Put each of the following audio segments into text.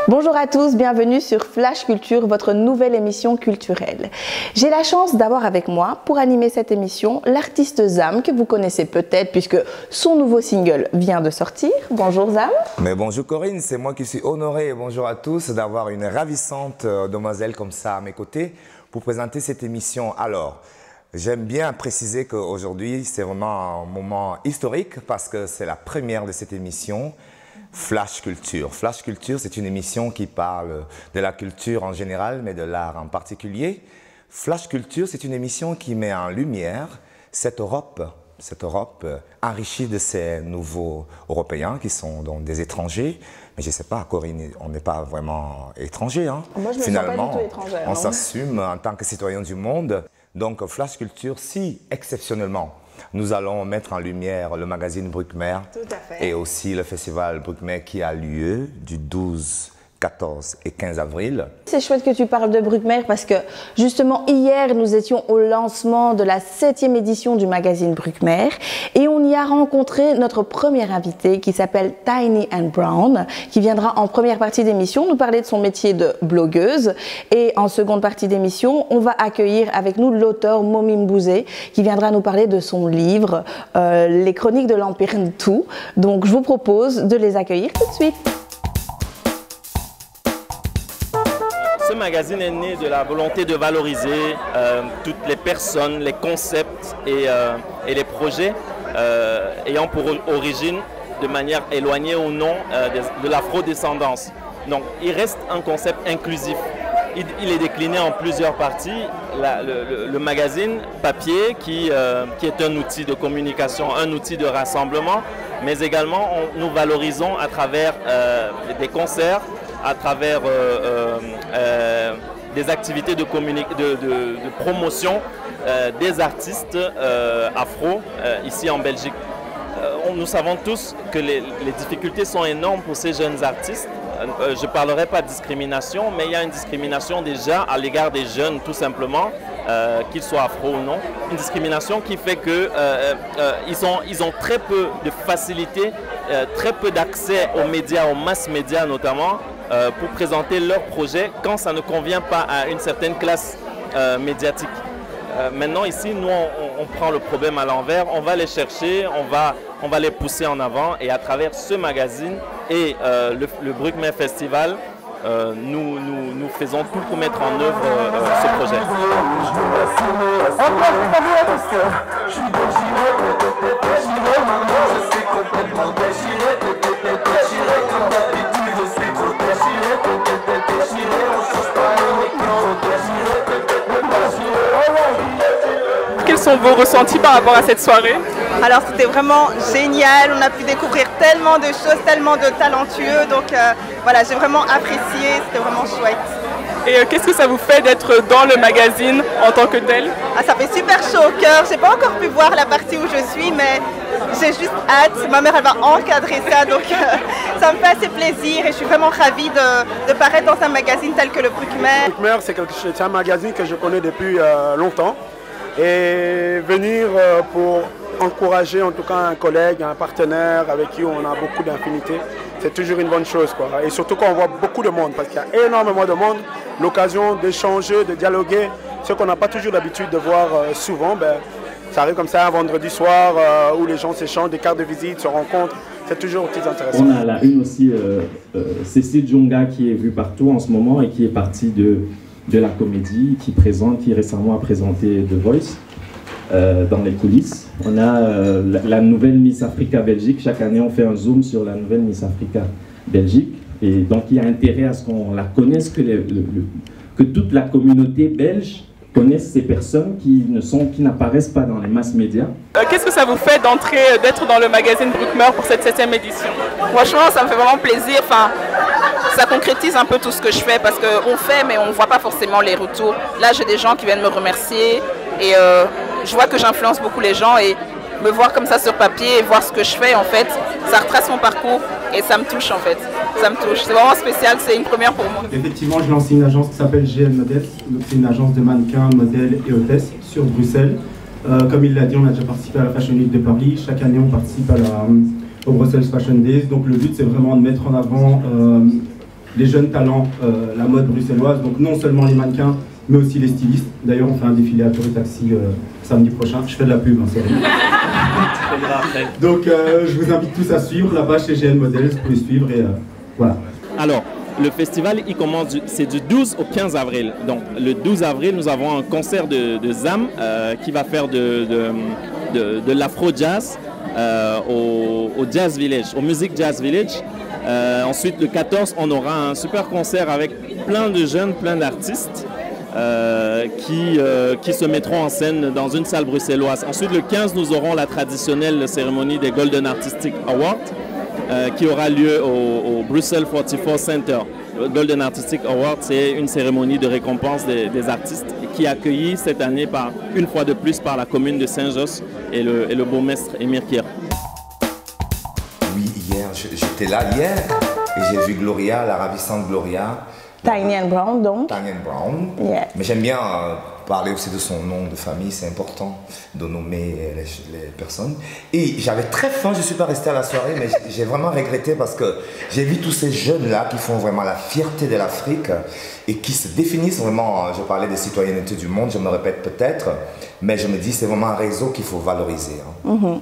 Bonjour à tous, bienvenue sur Flash Culture, votre nouvelle émission culturelle. J'ai la chance d'avoir avec moi, pour animer cette émission, l'artiste Zam, que vous connaissez peut-être puisque son nouveau single vient de sortir. Bonjour Zam. Mais bonjour Corinne, c'est moi qui suis honoré, bonjour à tous, d'avoir une ravissante demoiselle comme ça à mes côtés pour présenter cette émission. Alors, j'aime bien préciser qu'aujourd'hui, c'est vraiment un moment historique parce que c'est la première de cette émission. Flash Culture. Flash Culture, c'est une émission qui parle de la culture en général, mais de l'art en particulier. Flash Culture, c'est une émission qui met en lumière cette Europe enrichie de ces nouveaux Européens qui sont donc des étrangers. Mais je ne sais pas, Corinne, on n'est pas vraiment étrangers. Hein. Moi, je me Finalement, sens pas du tout étrangère. on s'assume en tant que citoyen du monde. Donc, Flash Culture, si exceptionnellement, nous allons mettre en lumière le magazine Bruckmer et aussi le festival Bruckmer qui a lieu du 12, 14 et 15 avril. C'est chouette que tu parles de Bruckmer parce que justement hier nous étions au lancement de la 7e édition du magazine Bruckmer et on y a rencontré notre premier invité qui s'appelle Tiny and Brown qui viendra en première partie d'émission nous parler de son métier de blogueuse et en seconde partie d'émission on va accueillir avec nous l'auteur Momi Mbouzé qui viendra nous parler de son livre Les Chroniques de l'Empire Ntou. Donc je vous propose de les accueillir tout de suite. Ce magazine est né de la volonté de valoriser toutes les personnes, les concepts et les projets ayant pour origine, de manière éloignée ou non, de l'afro-descendance. Donc il reste un concept inclusif. Il est décliné en plusieurs parties. Le magazine papier qui est un outil de communication, un outil de rassemblement, mais également nous valorisons à travers des concerts, à travers des activités de promotion des artistes afro ici en Belgique. Nous savons tous que les difficultés sont énormes pour ces jeunes artistes. Je ne parlerai pas de discrimination, mais il y a une discrimination déjà à l'égard des jeunes tout simplement, qu'ils soient afro ou non. Une discrimination qui fait qu'ils ont très peu de facilité, très peu d'accès aux médias, aux mass médias notamment, pour présenter leurs projets quand ça ne convient pas à une certaine classe médiatique. Maintenant ici, nous on prend le problème à l'envers, on va les chercher, on va les pousser en avant et à travers ce magazine et le Bruckmer Festival, nous faisons tout pour mettre en œuvre ce projet. Quels sont vos ressentis par rapport à cette soirée? Alors c'était vraiment génial, on a pu découvrir tellement de choses, tellement de talentueux, donc voilà, j'ai vraiment apprécié, c'était vraiment chouette. Et qu'est-ce que ça vous fait d'être dans le magazine en tant que tel? Ça fait super chaud au cœur, j'ai pas encore pu voir la partie où je suis, mais j'ai juste hâte, ma mère elle va encadrer ça, donc ça me fait assez plaisir et je suis vraiment ravie de paraître dans un magazine tel que le Bruckmer. Bruckmer, c'est un magazine que je connais depuis longtemps. Et venir pour encourager en tout cas un collègue, un partenaire avec qui on a beaucoup d'infinité, c'est toujours une bonne chose, quoi. Et surtout quand on voit beaucoup de monde, parce qu'il y a énormément de monde, l'occasion d'échanger, de dialoguer, ce qu'on n'a pas toujours l'habitude de voir souvent, ça arrive comme ça un vendredi soir où les gens s'échangent des cartes de visite, se rencontrent, c'est toujours très intéressant. On a la une aussi, Cécile Djonga qui est vue partout en ce moment et qui est partie de la comédie, qui récemment a présenté The Voice dans les coulisses. On a la nouvelle Miss Africa Belgique. Chaque année, on fait un zoom sur la nouvelle Miss Africa Belgique. Et donc, il y a intérêt à ce qu'on la connaisse, que toute la communauté belge connaisse ces personnes qui n'apparaissent pas dans les masses médias. Qu'est-ce que ça vous fait d'être dans le magazine Bruckmer pour cette 7e édition? Franchement, ça me fait vraiment plaisir. Enfin, ça concrétise un peu tout ce que je fais parce qu'on fait, mais on ne voit pas forcément les retours. Là, j'ai des gens qui viennent me remercier et je vois que j'influence beaucoup les gens et me voir comme ça sur papier et voir ce que je fais, en fait, ça retrace mon parcours et ça me touche, en fait. Ça me touche. C'est vraiment spécial, c'est une première pour moi. Effectivement, je lance une agence qui s'appelle GL Models. Donc, c'est une agence de mannequins, modèles et hôtesses sur Bruxelles. Comme il l'a dit, on a déjà participé à la Fashion Week de Paris. Chaque année, on participe au Brussels Fashion Days. Donc, le but, c'est vraiment de mettre en avant les jeunes talents, la mode bruxelloise, donc non seulement les mannequins, mais aussi les stylistes. D'ailleurs, on fait un défilé à Tour Taxi samedi prochain. Je fais de la pub, hein, c'est vrai. Donc, je vous invite tous à suivre la page GN Models, vous pouvez suivre et voilà. Alors, le festival, il commence, c'est du 12 au 15 avril. Donc, le 12 avril, nous avons un concert de ZAM qui va faire de l'afro-jazz au Jazz Village, au Music Jazz Village. Ensuite, le 14, on aura un super concert avec plein de jeunes, plein d'artistes qui se mettront en scène dans une salle bruxelloise. Ensuite, le 15, nous aurons la traditionnelle cérémonie des Golden Artistic Awards qui aura lieu au Brussels 44 Center. Le Golden Artistic Award, c'est une cérémonie de récompense des artistes qui est accueillie cette année une fois de plus par la commune de Saint-Josse et le bourgmestre Emir Kier. Oui, hier, j'étais là hier et j'ai vu Gloria, la ravissante Gloria. Tiny and Brown, donc. Tiny and Brown. Yeah. Mais j'aime bien parler aussi de son nom de famille, c'est important de nommer les personnes. Et j'avais très faim, je ne suis pas resté à la soirée, mais j'ai vraiment regretté parce que j'ai vu tous ces jeunes-là qui font vraiment la fierté de l'Afrique et qui se définissent vraiment, je parlais des citoyennetés du monde, je me répète peut-être, mais je me dis c'est vraiment un réseau qu'il faut valoriser.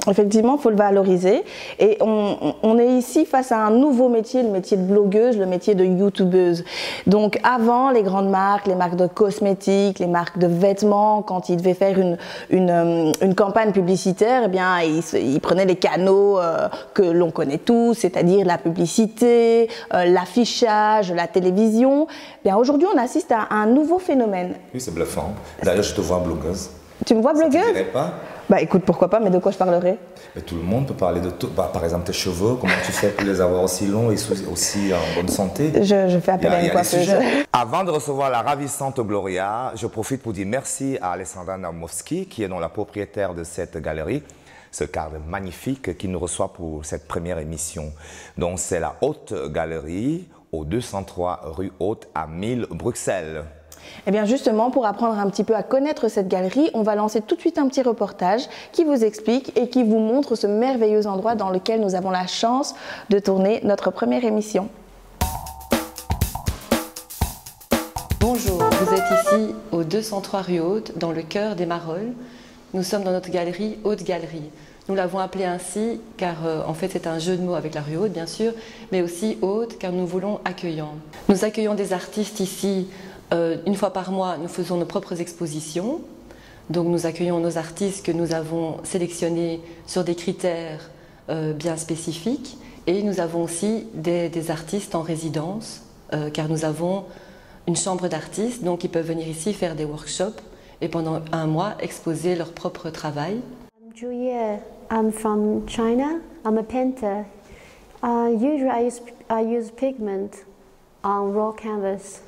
Effectivement, il faut le valoriser. Et on est ici face à un nouveau métier, le métier de blogueuse, le métier de youtubeuse. Donc avant, les grandes marques, les marques de cosmétiques, les marques de vêtements, quand ils devaient faire une campagne publicitaire, eh bien, ils prenaient les canaux que l'on connaît tous, c'est-à-dire la publicité, l'affichage, la télévision. Bien, aujourd'hui, on assiste à un nouveau phénomène. Oui, c'est bluffant. D'ailleurs, je te vois blogueuse. Tu me vois blogueuse? Ça ne dirait pas? Bah écoute, pourquoi pas, mais de quoi je parlerai? Mais tout le monde peut parler de tout. Bah, par exemple, tes cheveux, comment tu fais pour les avoir aussi longs et aussi en bonne santé? Je fais appel à une coiffeuse. Avant de recevoir la ravissante Gloria, je profite pour dire merci à Alessandra Naumowski, qui est la propriétaire de cette galerie, ce cadre magnifique qui nous reçoit pour cette première émission. Donc c'est la Haute Galerie, au 203 rue Haute à 1000 Bruxelles. Eh bien justement, pour apprendre un petit peu à connaître cette galerie, on va lancer tout de suite un petit reportage qui vous explique et qui vous montre ce merveilleux endroit dans lequel nous avons la chance de tourner notre première émission. Bonjour, vous êtes ici au 203 rue Haute, dans le cœur des Marolles. Nous sommes dans notre galerie Haute Galerie. Nous l'avons appelée ainsi car en fait c'est un jeu de mots avec la rue Haute bien sûr, mais aussi haute car nous voulons accueillant. Nous accueillons des artistes ici. Une fois par mois, nous faisons nos propres expositions. Donc nous accueillons nos artistes que nous avons sélectionnés sur des critères bien spécifiques. Et nous avons aussi des artistes en résidence, car nous avons une chambre d'artistes, donc ils peuvent venir ici faire des workshops et pendant un mois exposer leur propre travail. I'm Julia. I'm from China. I'm a painter. Usually I use pigment on raw canvas.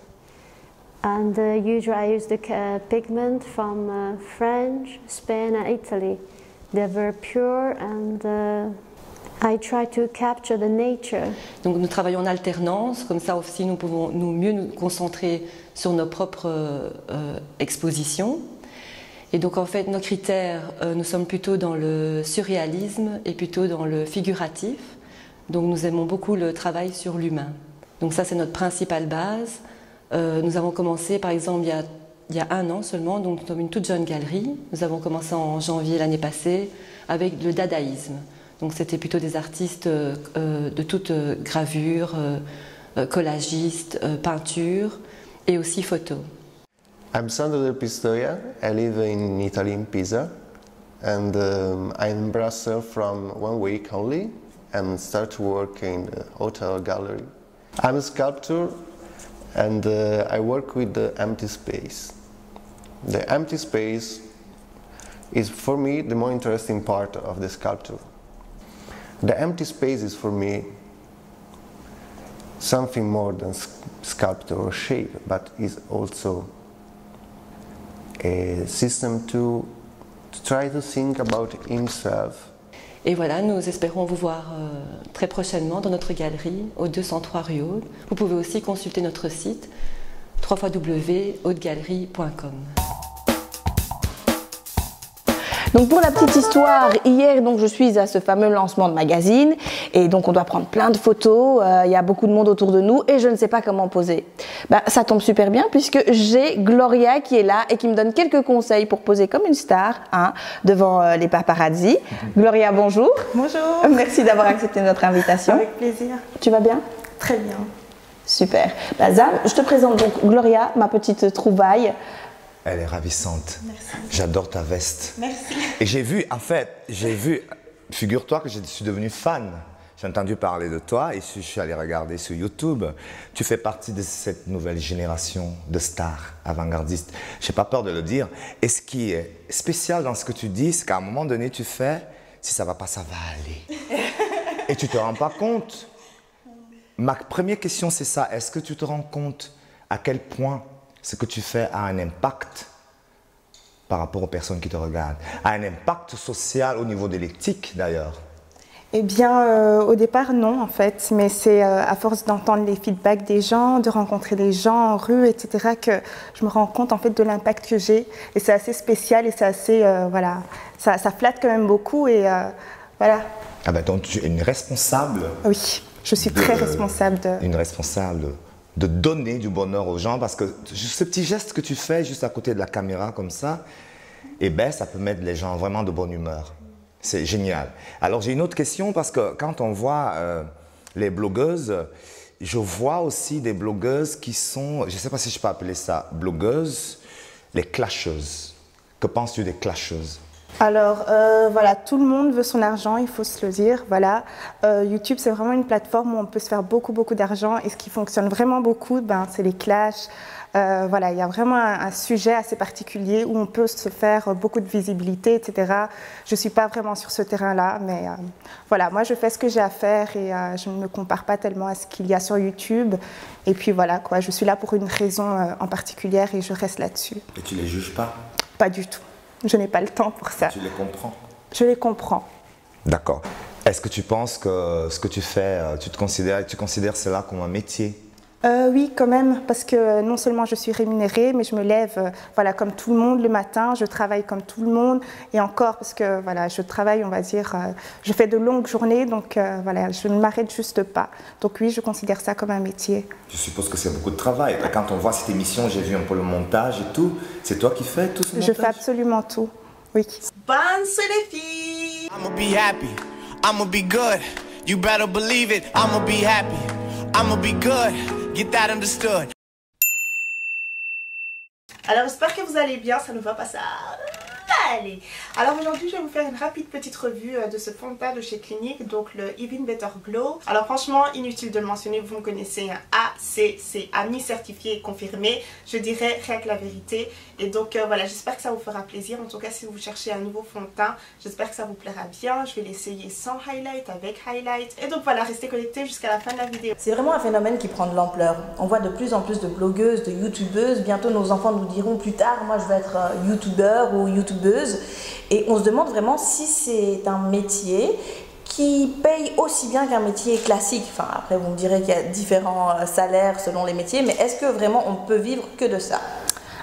And usually I use the pigment from French, Spain and Italy. They're very pure and I try to capture the nature. Donc nous travaillons en alternance, comme ça aussi nous pouvons mieux nous concentrer sur nos propres expositions. Et donc en fait nos critères, nous sommes plutôt dans le surréalisme et plutôt dans le figuratif. Donc nous aimons beaucoup le travail sur l'humain. Donc ça c'est notre principale base. Nous avons commencé par exemple il y a un an seulement, donc nous sommes une toute jeune galerie. Nous avons commencé en janvier l'année passée avec le dadaïsme. Donc c'était plutôt des artistes de toute gravure, collagistes, peinture et aussi photo. I'm Sandro Del Pistoia, I live in Italy, in Pisa, and I'm in Brussels from 1 week only and start to work in the hotel gallery. I'm a sculptor and I work with the empty space. The empty space is for me the more interesting part of the sculpture. The empty space is for me something more than sculpture or shape, but is also a system to try to think about himself. Et voilà, nous espérons vous voir très prochainement dans notre galerie au 203 rue Haute. Vous pouvez aussi consulter notre site www.hautegalerie.com. Donc pour la petite histoire, hier donc je suis à ce fameux lancement de magazine et donc on doit prendre plein de photos, il y a beaucoup de monde autour de nous et je ne sais pas comment poser. Ben, ça tombe super bien puisque j'ai Gloria qui est là et qui me donne quelques conseils pour poser comme une star hein, devant les paparazzi. Gloria, bonjour. Bonjour. Merci d'avoir accepté notre invitation. Avec plaisir. Tu vas bien? Très bien. Super. Ben, Zam, je te présente donc Gloria, ma petite trouvaille. Elle est ravissante. J'adore ta veste. Merci. Et j'ai vu, en fait, figure-toi que je suis devenu fan. J'ai entendu parler de toi et je suis allé regarder sur YouTube. Tu fais partie de cette nouvelle génération de stars avant-gardistes. Je n'ai pas peur de le dire. Et ce qui est spécial dans ce que tu dis, c'est qu'à un moment donné, tu fais, si ça ne va pas, ça va aller. Et tu ne te rends pas compte. Ma première question, c'est ça. Est-ce que tu te rends compte à quel point ce que tu fais a un impact par rapport aux personnes qui te regardent, a un impact social au niveau de l'éthique d'ailleurs? Eh bien, au départ, non, en fait. Mais c'est à force d'entendre les feedbacks des gens, de rencontrer des gens en rue, etc., que je me rends compte, en fait, de l'impact que j'ai. Et c'est assez spécial et c'est assez, voilà, ça flatte quand même beaucoup et voilà. Ah ben donc tu es une responsable. Oui, je suis très responsable de... Une responsable de donner du bonheur aux gens parce que ce petit geste que tu fais juste à côté de la caméra comme ça, eh ben, ça peut mettre les gens vraiment de bonne humeur. C'est génial. Alors j'ai une autre question parce que quand on voit les blogueuses, je vois aussi des blogueuses qui sont, je ne sais pas si je peux appeler ça blogueuses, les clasheuses. Que penses-tu des clasheuses? Alors, voilà, tout le monde veut son argent, il faut se le dire, voilà. YouTube, c'est vraiment une plateforme où on peut se faire beaucoup d'argent et ce qui fonctionne vraiment beaucoup, ben, c'est les clashs. Voilà, il y a vraiment un sujet assez particulier où on peut se faire beaucoup de visibilité, etc. Je ne suis pas vraiment sur ce terrain-là, mais voilà, moi je fais ce que j'ai à faire et je ne me compare pas tellement à ce qu'il y a sur YouTube. Et puis voilà, quoi, je suis là pour une raison en particulière et je reste là-dessus. Et tu ne les juges pas? Pas du tout. Je n'ai pas le temps pour ça. Tu les comprends? Je les comprends. D'accord. Est-ce que tu penses que ce que tu fais, tu considères cela comme un métier? Oui, quand même, parce que non seulement je suis rémunérée, mais je me lève voilà, comme tout le monde le matin, je travaille comme tout le monde, et encore parce que voilà, je travaille, on va dire, je fais de longues journées, donc voilà, je ne m'arrête juste pas. Donc oui, je considère ça comme un métier. Je suppose que c'est beaucoup de travail. Quand on voit cette émission, j'ai vu un peu le montage et tout, c'est toi qui fais tout ce montage? Je fais absolument tout, oui. Bonne les filles! I'ma be happy, I'ma be good, you better believe it, I'ma be happy, I'ma be good. Get that understood. Alors j'espère que vous allez bien, ça ne va pas ça. Allez. Alors aujourd'hui je vais vous faire une rapide petite revue de ce fond de teint de chez Clinique, donc le Even Better Glow. Alors franchement inutile de le mentionner, vous me connaissez, un ACC, ami certifié et confirmé, je dirais rien que la vérité. Et donc voilà, j'espère que ça vous fera plaisir, en tout cas si vous cherchez un nouveau fond de teint, j'espère que ça vous plaira bien. Je vais l'essayer sans highlight, avec highlight. Et donc voilà, restez connectés jusqu'à la fin de la vidéo. C'est vraiment un phénomène qui prend de l'ampleur. On voit de plus en plus de blogueuses, de youtubeuses. Bientôt nos enfants nous diront plus tard, moi je veux être youtubeur ou youtubeuse. Et on se demande vraiment si c'est un métier qui paye aussi bien qu'un métier classique. Enfin, après vous me direz qu'il y a différents salaires selon les métiers, mais est-ce que vraiment on peut vivre que de ça?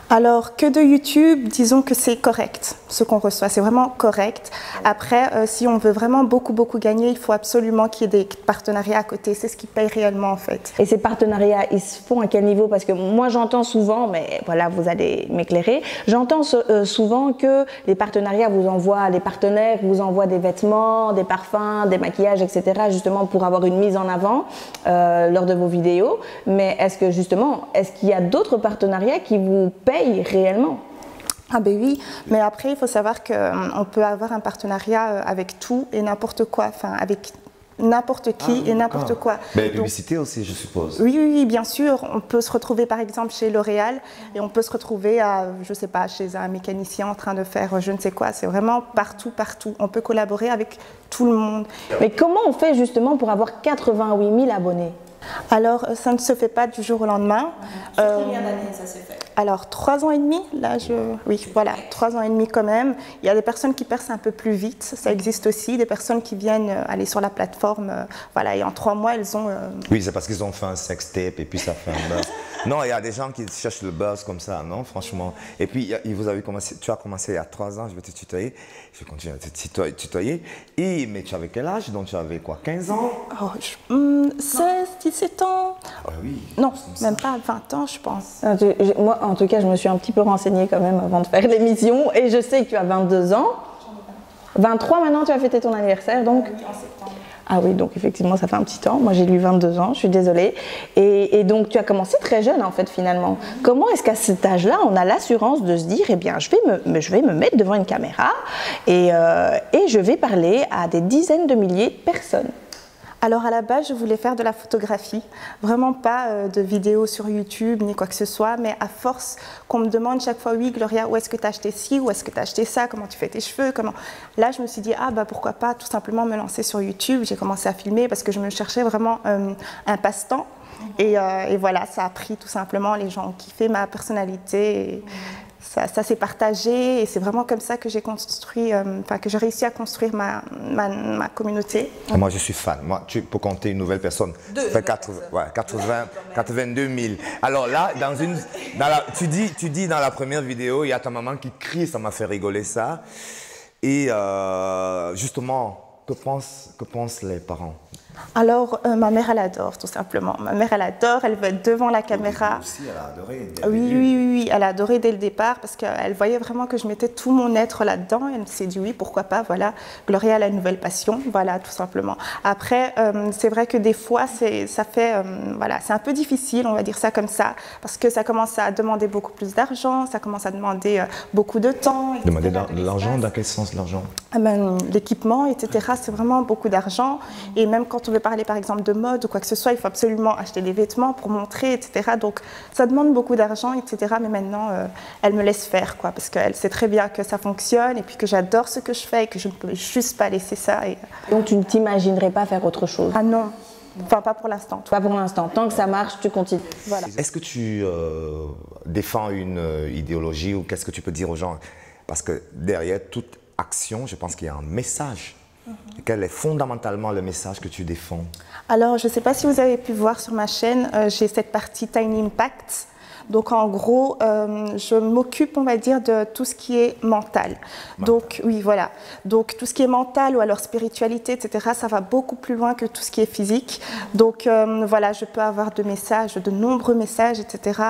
Alors, que de YouTube, disons que c'est correct, ce qu'on reçoit, c'est vraiment correct. Après, si on veut vraiment beaucoup gagner, il faut absolument qu'il y ait des partenariats à côté, c'est ce qui paye réellement en fait. Et ces partenariats, ils se font à quel niveau? Parce que moi j'entends souvent, mais voilà, vous allez m'éclairer, j'entends souvent que les partenariats vous envoient, les partenaires vous envoient des vêtements, des parfums, des maquillages, etc. justement pour avoir une mise en avant lors de vos vidéos. Mais est-ce que justement, est-ce qu'il y a d'autres partenariats qui vous payent réellement? Ah ben oui, mais après il faut savoir qu'on peut avoir un partenariat avec tout et n'importe quoi, enfin avec n'importe qui et n'importe quoi. Mais la publicité aussi, je suppose. Oui, bien sûr. On peut se retrouver par exemple chez L'Oréal et on peut se retrouver à, je sais pas, chez un mécanicien en train de faire je ne sais quoi. C'est vraiment partout. On peut collaborer avec tout le monde. Mais comment on fait justement pour avoir 88 000 abonnés? Alors, ça ne se fait pas du jour au lendemain. Sur combien d'années ça s'est fait? Alors, 3 ans et demi, là, oui, voilà, 3 ans et demi quand même. Il y a des personnes qui percent un peu plus vite, ça existe aussi. Des personnes qui viennent aller sur la plateforme, voilà, et en 3 mois, elles ont... Oui, c'est parce qu'ils ont fait un sextape et puis ça fait un buzz. Non, il y a des gens qui cherchent le buzz comme ça, non, franchement. Et puis, vous avez commencé, tu as commencé il y a 3 ans, je vais te tutoyer. Je vais continuer à te tutoyer. Mais tu avais quel âge? Donc, tu avais quoi, 15 ans? 16, 17 ans. Ah oui. Non, même pas 20 ans, je pense. Moi, en tout cas, je me suis un petit peu renseignée quand même avant de faire l'émission. Et je sais que tu as 22 ans. 23 maintenant, tu as fêté ton anniversaire, donc? Oui, en septembre. Ah oui, donc effectivement, ça fait un petit temps. Moi, j'ai eu 22 ans, je suis désolée. Et donc, tu as commencé très jeune, en fait, finalement. Comment est-ce qu'à cet âge-là, on a l'assurance de se dire, eh bien, je vais me mettre devant une caméra et je vais parler à des dizaines de milliers de personnes? Alors à la base, je voulais faire de la photographie, vraiment pas de vidéos sur YouTube ni quoi que ce soit, mais à force qu'on me demande chaque fois, oui Gloria, où est-ce que tu as acheté ci, où est-ce que tu as acheté ça, comment tu fais tes cheveux, comment... Là, je me suis dit, ah bah pourquoi pas tout simplement me lancer sur YouTube. J'ai commencé à filmer parce que je me cherchais vraiment un passe-temps. Et voilà, ça a pris tout simplement, les gens ont kiffé ma personnalité. Et ça s'est partagé et c'est vraiment comme ça que j'ai construit, que j'ai réussi à construire ma communauté. Moi, je suis fan. Moi, tu peux compter une nouvelle personne. Ça fait 82 000. Alors là, tu dis dans la première vidéo, il y a ta maman qui crie, ça m'a fait rigoler ça. Et justement, que pensent les parents? Alors, ma mère, elle adore, tout simplement. Ma mère, elle adore, elle veut être devant la caméra. Aussi, elle a adoré dès le début. Oui, elle a adoré dès le départ parce qu'elle voyait vraiment que je mettais tout mon être là-dedans. Elle s'est dit oui, pourquoi pas, voilà, Gloria, elle a une nouvelle passion, voilà, tout simplement. Après, c'est vrai que des fois, voilà, c'est un peu difficile, on va dire ça comme ça, parce que ça commence à demander beaucoup plus d'argent, ça commence à demander beaucoup de temps. Etc. Demander de l'argent, dans quel sens l'argent? L'équipement, etc., c'est vraiment beaucoup d'argent. Et même quand on veut parler par exemple de mode ou quoi que ce soit, il faut absolument acheter des vêtements pour montrer, etc. Donc ça demande beaucoup d'argent, etc. Mais maintenant, elle me laisse faire, quoi, parce qu'elle sait très bien que ça fonctionne et puis que j'adore ce que je fais et que je ne peux juste pas laisser ça. Donc tu ne t'imaginerais pas faire autre chose? Ah non, enfin pas pour l'instant. Pas pour l'instant. Tant que ça marche, tu continues. Voilà. Est-ce que tu défends une idéologie ou qu'est-ce que tu peux dire aux gens? Parce que derrière toute action, je pense qu'il y a un message. Quel est fondamentalement le message que tu défends? Alors, je ne sais pas si vous avez pu voir sur ma chaîne, j'ai cette partie Tiny Impact. Donc, en gros, je m'occupe, on va dire, de tout ce qui est mental. Donc, oui, voilà. Donc, tout ce qui est mental ou alors spiritualité, etc., ça va beaucoup plus loin que tout ce qui est physique. Donc, voilà, je peux avoir de nombreux messages, etc.,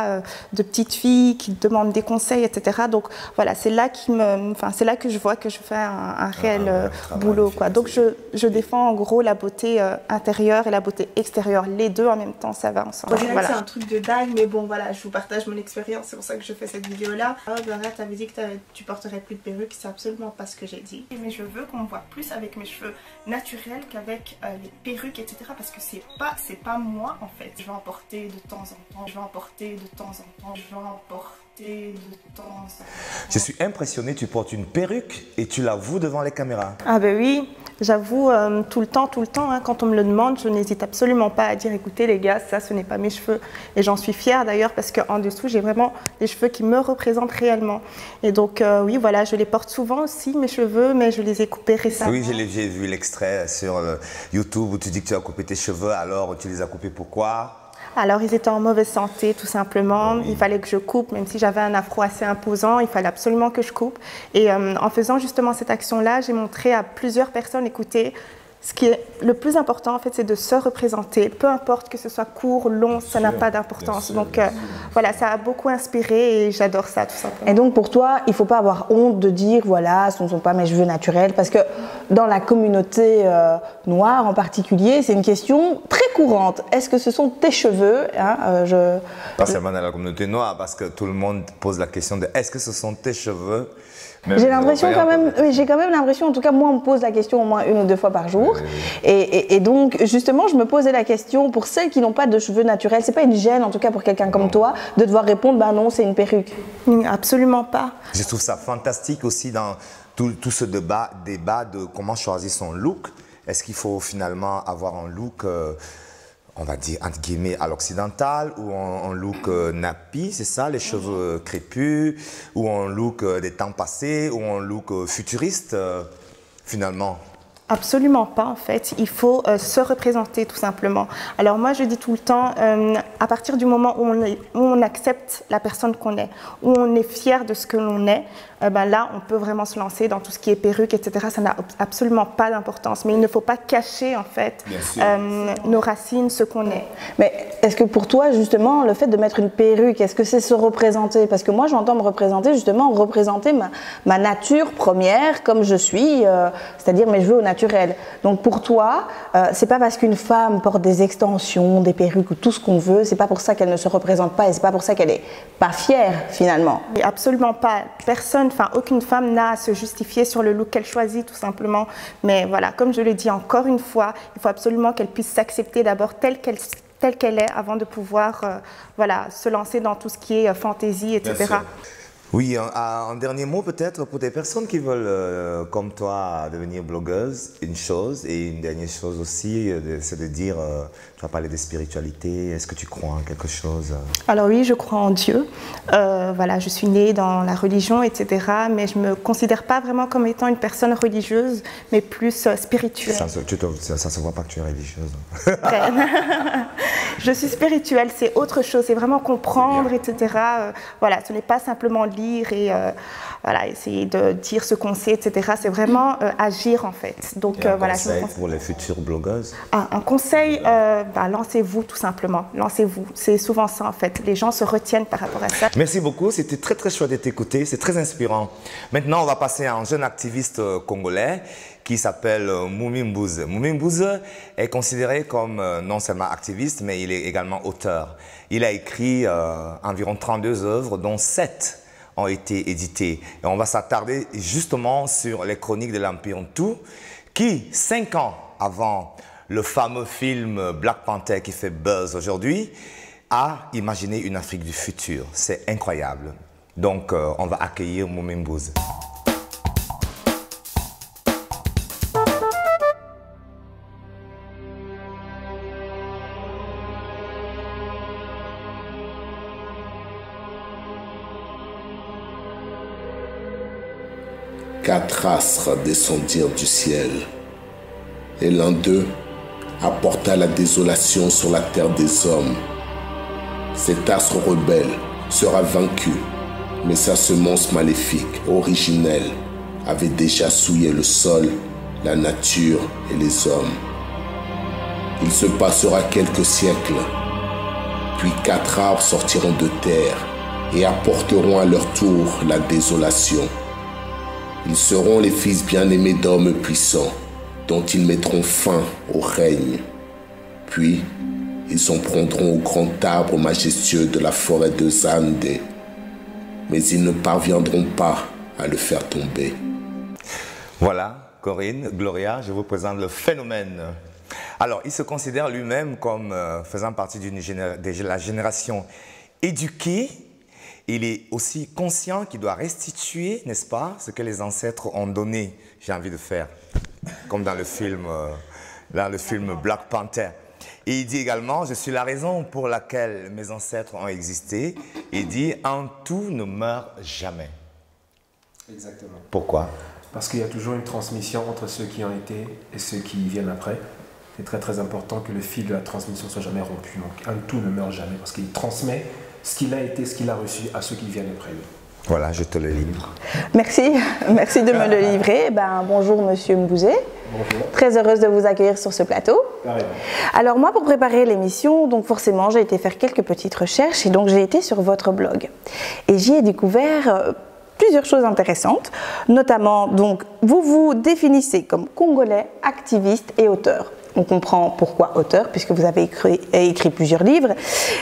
de petites filles qui demandent des conseils, etc. Donc, voilà, c'est là que je vois que je fais un réel boulot, quoi. Donc, je défends, en gros, la beauté intérieure et la beauté extérieure. Les deux, en même temps, ça va ensemble. Voilà. C'est un truc de dingue, mais bon, voilà, je vous partage mon expérience, c'est pour ça que je fais cette vidéo là. Alors Gloria, tu avais dit que tu porterais plus de perruque, c'est absolument pas ce que j'ai dit. Mais je veux qu'on me voit plus avec mes cheveux naturels qu'avec les perruques, etc. Parce que c'est pas moi en fait. Je vais en porter de temps en temps, je vais en porter de temps en temps, je vais en porter de temps en temps. Je suis impressionnée, tu portes une perruque et tu l'avoues devant les caméras. Ah ben oui, j'avoue tout le temps, hein, quand on me le demande, je n'hésite absolument pas à dire écoutez les gars, ça ce n'est pas mes cheveux. Et j'en suis fière d'ailleurs parce qu'en dessous j'ai vraiment des cheveux qui me représentent réellement. Et donc oui voilà, je les porte souvent aussi mes cheveux, mais je les ai coupés récemment. Oui, j'ai vu l'extrait sur YouTube où tu dis que tu as coupé tes cheveux, alors tu les as coupés pourquoi? Alors, ils étaient en mauvaise santé, tout simplement. Il fallait que je coupe, même si j'avais un afro assez imposant, il fallait absolument que je coupe. Et en faisant justement cette action-là, j'ai montré à plusieurs personnes, écoutez, ce qui est le plus important, en fait, c'est de se représenter. Peu importe que ce soit court, long, ça n'a pas d'importance. Donc, voilà, ça a beaucoup inspiré et j'adore ça, tout simplement. Et donc, pour toi, il ne faut pas avoir honte de dire, voilà, ce ne sont pas mes cheveux naturels, parce que dans la communauté noire en particulier, c'est une question très courante. Est-ce que ce sont tes cheveux, hein, Pas seulement dans la communauté noire, parce que tout le monde pose la question de est-ce que ce sont tes cheveux? J'ai l'impression quand même, j'ai quand même l'impression, en tout cas moi on me pose la question au moins 1 ou 2 fois par jour. Et donc justement je me posais la question pour celles qui n'ont pas de cheveux naturels, c'est pas une gêne en tout cas pour quelqu'un comme toi de devoir répondre ben non c'est une perruque? Absolument pas. Je trouve ça fantastique aussi dans tout ce débat de comment choisir son look. Est-ce qu'il faut finalement avoir un look on va dire, entre guillemets, à l'occidental, ou en look nappy, c'est ça, les cheveux crépus, ou en look des temps passés, ou en look futuriste, finalement? Absolument pas en fait, il faut se représenter tout simplement. Alors moi je dis tout le temps, à partir du moment où on accepte la personne qu'on est, où on est fier de ce que l'on est, ben là on peut vraiment se lancer dans tout ce qui est perruque, etc. Ça n'a absolument pas d'importance, mais il ne faut pas cacher en fait nos racines, ce qu'on est. Mais est-ce que pour toi justement le fait de mettre une perruque, est-ce que c'est se représenter? Parce que moi j'entends me représenter justement, représenter ma nature première comme je suis, c'est-à-dire mes cheveux au naturel. Donc pour toi, c'est pas parce qu'une femme porte des extensions, des perruques ou tout ce qu'on veut, c'est pas pour ça qu'elle ne se représente pas et c'est pas pour ça qu'elle est pas fière finalement. Et absolument pas. Personne, enfin aucune femme n'a à se justifier sur le look qu'elle choisit tout simplement. Mais voilà, comme je le dis encore une fois, il faut absolument qu'elle puisse s'accepter d'abord telle qu'elle est avant de pouvoir voilà, se lancer dans tout ce qui est fantaisie, etc. Oui, un dernier mot peut-être pour des personnes qui veulent, comme toi, devenir blogueuse, une chose. Et une dernière chose aussi, c'est de dire, tu vas parler de spiritualité, est-ce que tu crois en quelque chose? Alors oui, je crois en Dieu. Voilà, je suis née dans la religion, etc. Mais je ne me considère pas vraiment comme étant une personne religieuse, mais plus spirituelle. Ça se voit pas que tu es religieuse. Je suis spirituelle, c'est autre chose, c'est vraiment comprendre, etc. Voilà, ce n'est pas simplement lire et voilà, essayer de dire ce qu'on sait, etc. C'est vraiment agir en fait. Donc voilà. Un conseil pour les futures blogueuses? Un conseil, lancez-vous tout simplement. Lancez-vous. C'est souvent ça en fait. Les gens se retiennent par rapport à ça. Merci beaucoup. C'était très très chouette de t'écouter. C'est très inspirant. Maintenant, on va passer à un jeune activiste congolais qui s'appelle Moumi Mbouze. Moumi Mbouze est considéré comme non seulement activiste, mais il est également auteur. Il a écrit environ 32 œuvres, dont 7 ont été édités. Et on va s'attarder justement sur les chroniques de l'Empire Ntou, qui, 5 ans avant le fameux film Black Panther qui fait buzz aujourd'hui, a imaginé une Afrique du futur. C'est incroyable. Donc, on va accueillir Moumi Mbouze. Quatre astres descendirent du ciel, et l'un d'eux apporta la désolation sur la terre des hommes. Cet astre rebelle sera vaincu, mais sa semence maléfique, originelle, avait déjà souillé le sol, la nature et les hommes. Il se passera quelques siècles, puis 4 arbres sortiront de terre et apporteront à leur tour la désolation. Ils seront les fils bien-aimés d'hommes puissants, dont ils mettront fin au règne. Puis, ils s'en prendront au grand arbre majestueux de la forêt de Zande. Mais ils ne parviendront pas à le faire tomber. Voilà, Corinne, Gloria, je vous présente le phénomène. Alors, il se considère lui-même comme faisant partie de la génération éduquée. Il est aussi conscient qu'il doit restituer, n'est-ce pas, ce que les ancêtres ont donné, j'ai envie de faire, comme dans le film Black Panther. Et il dit également, je suis la raison pour laquelle mes ancêtres ont existé. Il dit, un tout ne meurt jamais. Exactement. Pourquoi? Parce qu'il y a toujours une transmission entre ceux qui ont été et ceux qui viennent après. C'est très très important que le fil de la transmission ne soit jamais rompu. Donc un tout ne meurt jamais parce qu'il transmet ce qu'il a été, ce qu'il a reçu à ceux qui viennent après lui. Voilà, je te le livre. Merci, merci de me le livrer. Bonjour Monsieur Mbouze. Bonjour. Très heureuse de vous accueillir sur ce plateau. Carrément. Alors moi, pour préparer l'émission, donc forcément, j'ai été faire quelques petites recherches et donc j'ai été sur votre blog. Et j'y ai découvert plusieurs choses intéressantes, notamment, donc, vous vous définissez comme Congolais, activiste et auteur. On comprend pourquoi auteur, puisque vous avez écrit plusieurs livres.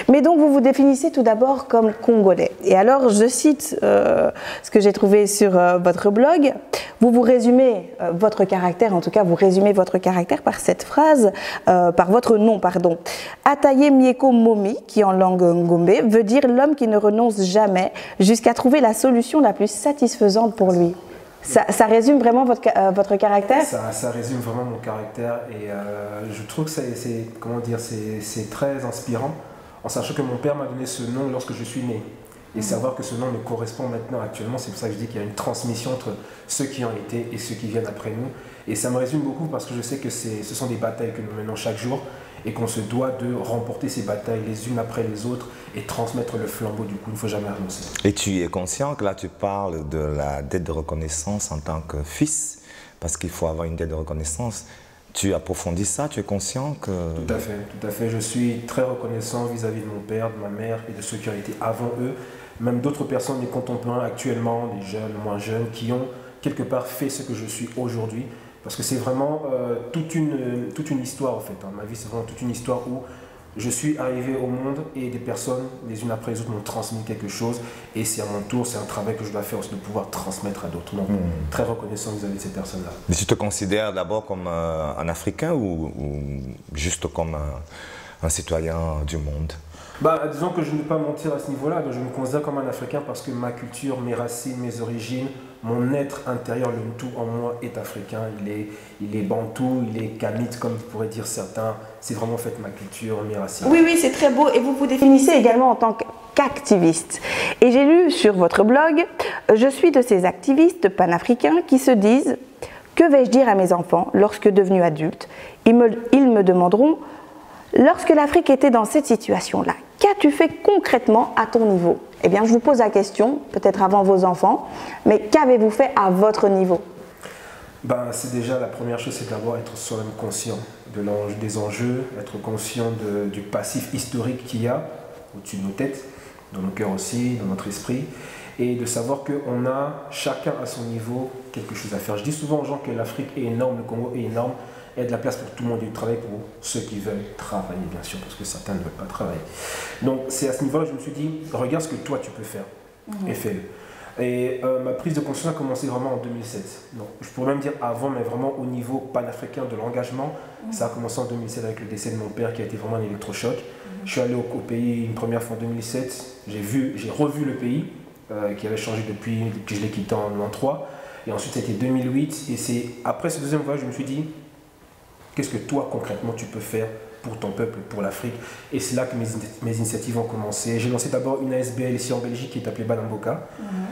Mais donc, vous vous définissez tout d'abord comme Congolais. Et alors, je cite ce que j'ai trouvé sur votre blog. Vous résumez votre caractère, en tout cas, vous résumez votre caractère par cette phrase, par votre nom, pardon. Ataye Mieko Momi, qui en langue ngombe, veut dire l'homme qui ne renonce jamais jusqu'à trouver la solution la plus satisfaisante pour lui. Ça résume vraiment votre caractère? Ça résume vraiment mon caractère et je trouve que c'est très inspirant, en sachant que mon père m'a donné ce nom lorsque je suis né. Et savoir que ce nom me correspond maintenant actuellement, c'est pour ça que je dis qu'il y a une transmission entre ceux qui ont été et ceux qui viennent après nous. Et ça me résume beaucoup parce que je sais que ce sont des batailles que nous menons chaque jour et qu'on se doit de remporter ces batailles les unes après les autres et transmettre le flambeau. Du coup, il ne faut jamais renoncer. Et tu es conscient que là, tu parles de la dette de reconnaissance en tant que fils, parce qu'il faut avoir une dette de reconnaissance. Tu approfondis ça, tu es conscient que... Tout à fait. Je suis très reconnaissant vis-à-vis de mon père, de ma mère et de ceux qui ont été avant eux. Même d'autres personnes, des contemporains actuellement, des jeunes, moins jeunes, qui ont quelque part fait ce que je suis aujourd'hui. Parce que c'est vraiment toute une histoire en fait. Ma vie, c'est vraiment toute une histoire où je suis arrivé au monde et des personnes, les unes après les autres, m'ont transmis quelque chose. Et c'est à mon tour, c'est un travail que je dois faire aussi de pouvoir transmettre à d'autres. Donc, très reconnaissant vis-à-vis de ces personnes-là. Mais tu te considères d'abord comme un Africain ou juste comme un citoyen du monde? Disons que je ne vais pas mentir à ce niveau-là. Je me considère comme un Africain parce que ma culture, mes racines, mes origines, mon être intérieur, le tout en moi est africain. Il est bantou, il est kamite, comme pourraient dire certains. C'est vraiment en fait ma culture, mes racines. Oui, c'est très beau. Et vous vous définissez également en tant qu'activiste. Et j'ai lu sur votre blog, je suis de ces activistes panafricains qui se disent « Que vais-je dire à mes enfants lorsque devenus adultes ? Ils me demanderont « Lorsque l'Afrique était dans cette situation-là, qu'as-tu fait concrètement à ton niveau ?» Eh bien, je vous pose la question, peut-être avant vos enfants, mais qu'avez-vous fait à votre niveau? C'est déjà la première chose, c'est d'abord être soi-même conscient des enjeux, être conscient du passif historique qu'il y a au-dessus de nos têtes, dans nos cœurs aussi, dans notre esprit, et de savoir qu'on a chacun à son niveau quelque chose à faire. Je dis souvent aux gens que l'Afrique est énorme, le Congo est énorme, il y a de la place pour tout le monde et du travail pour ceux qui veulent travailler, bien sûr, parce que certains ne veulent pas travailler. Donc c'est à ce niveau-là que je me suis dit, regarde ce que toi tu peux faire et fais-le. Et ma prise de conscience a commencé vraiment en 2007. Donc, je pourrais même dire avant, mais vraiment au niveau panafricain de l'engagement. Ça a commencé en 2007 avec le décès de mon père qui a été vraiment un électrochoc. Je suis allé au pays une première fois en 2007. J'ai revu le pays qui avait changé depuis que je l'ai quitté en 1993. Et ensuite c'était 2008. Et c'est après ce deuxième voyage, je me suis dit, qu'est-ce que toi, concrètement, tu peux faire pour ton peuple, pour l'Afrique? Et c'est là que mes initiatives ont commencé. J'ai lancé d'abord une ASBL ici en Belgique qui est appelée Banamboka.